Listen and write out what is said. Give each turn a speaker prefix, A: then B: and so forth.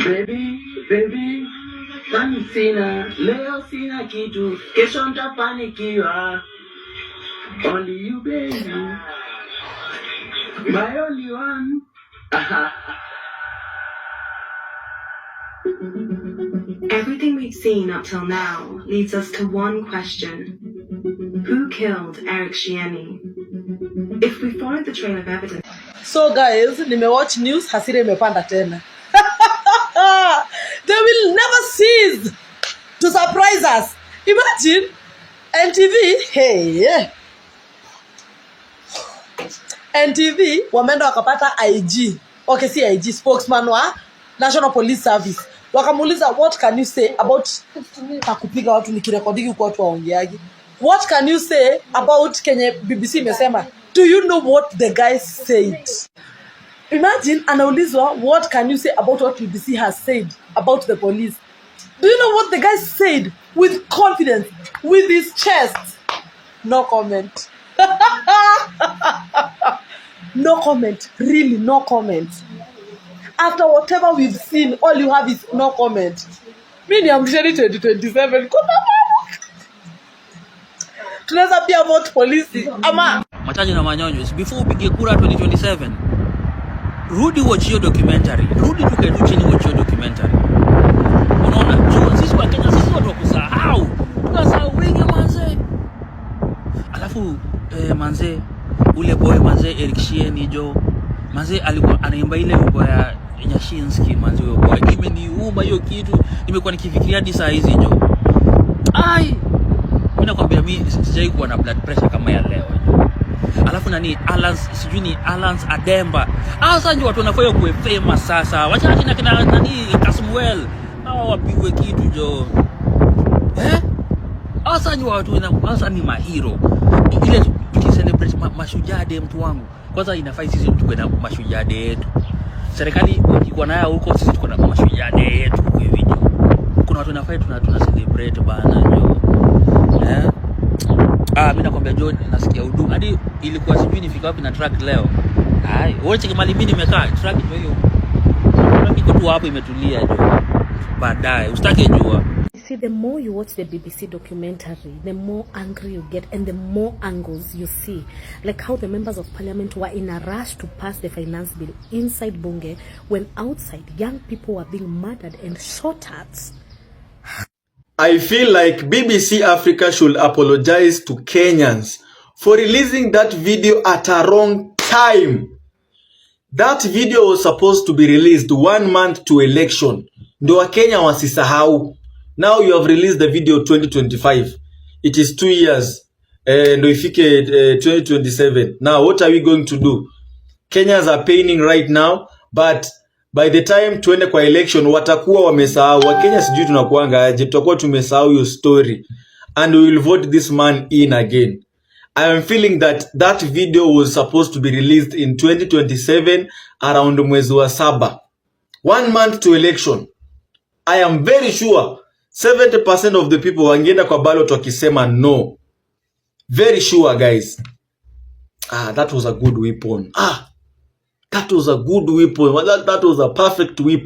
A: Baby, kani sina, leo sina kitu, kesho nitafanikiwa. Only you, baby, my only one.
B: Everything we've seen up till now leads us to one question. Who killed Eric Shieni? If we follow the trail of evidence...
C: So guys, nimewatch news, hasira imepanda tena. They will never cease to surprise us. Imagine, NTV, hey. NTV, wameenda wakapata IG. Okay, si IG, spokesman wa National Police Service. Wakamuuliza, what can you say about takupiga watu nikirekodiki kwa watu waongeaji? What can you say about Kenya BBC imesema? Do you know what the guys said? Imagine anaulizwa, what can you say about what BBC has said about the police? Do you know what the guys said with confidence, with his chest? No comment. No comment. Really, no comment. After whatever we've seen, all you have is no comment. Mimi I'm ready 2027. Tunaweza pia vote polisi ama
D: Machaji na Manyonyo. Before upige kura 2027, rudi watch your documentary. Rudi tukae chini watch your documentary. Unaona, sisi wa Kenya sisi watu wakusahau. Tunasahau wengi manze. Alafu manze ule boy manze Eric Shieni jo. Manze alikuwa anaimba ile wimbo ya Nyashinski manze huyo boy. Imeniuma hiyo kitu. Nimekuwa nikifikiria hadi saa hizi jo. Ai. Mimi nakwambia mimi sijai kuwa na blood pressure kama ya leo. Alafu nani Alans Ademba. Sasa ndio watu wanafanya kuwe famous sasa. Wacha kina nani Kasmuel. Hawa wapigwe kitu jo. Sasa ndio watu sasa ni mahero. Ile tukicelebrate mashujaa day mtu wangu. Kwanza inafai sisi tuwe na mashujaa day yetu. Serikali ikikuwa nayo huko sisi tuko na mashujaa day yetu kwa video. Kuna watu wanafai tuna celebrate bana jo. Mimi nakwambia John nasikia huduma. Hadi ilikuwa sijui nifika wapi na track leo. Wewe cheki mali mimi nimekaa track ndio hiyo. Track iko tu hapo imetulia jo. Baadaye usitake jua.
E: See, the more you watch the BBC documentary, the more angry you get and the more angles you see. Like how the members of parliament were in a rush to pass the finance bill inside Bunge when outside young people were being murdered and shot at.
F: I feel like BBC Africa should apologize to Kenyans for releasing that video at a wrong time. That video was supposed to be released 1 month to election. Ndo wa Kenya wasisahau. Now you have released the video 2025. It is 2 years. Ndo ifike 2027. Now what are we going to do? Kenyans are paining right now, but by the time tuende kwa election watakuwa wamesahau. Wakenya sijui tunakuanga aje, tutakuwa tumesahau your story and we will vote this man in again. I am feeling that that video was supposed to be released in 2027 around mwezi wa 7. 1 month to election. I am very sure 70% of the people wangeenda kwa ballot wakisema no. Very sure guys. That was a good weapon. That was a good weapon. That was a perfect weapon.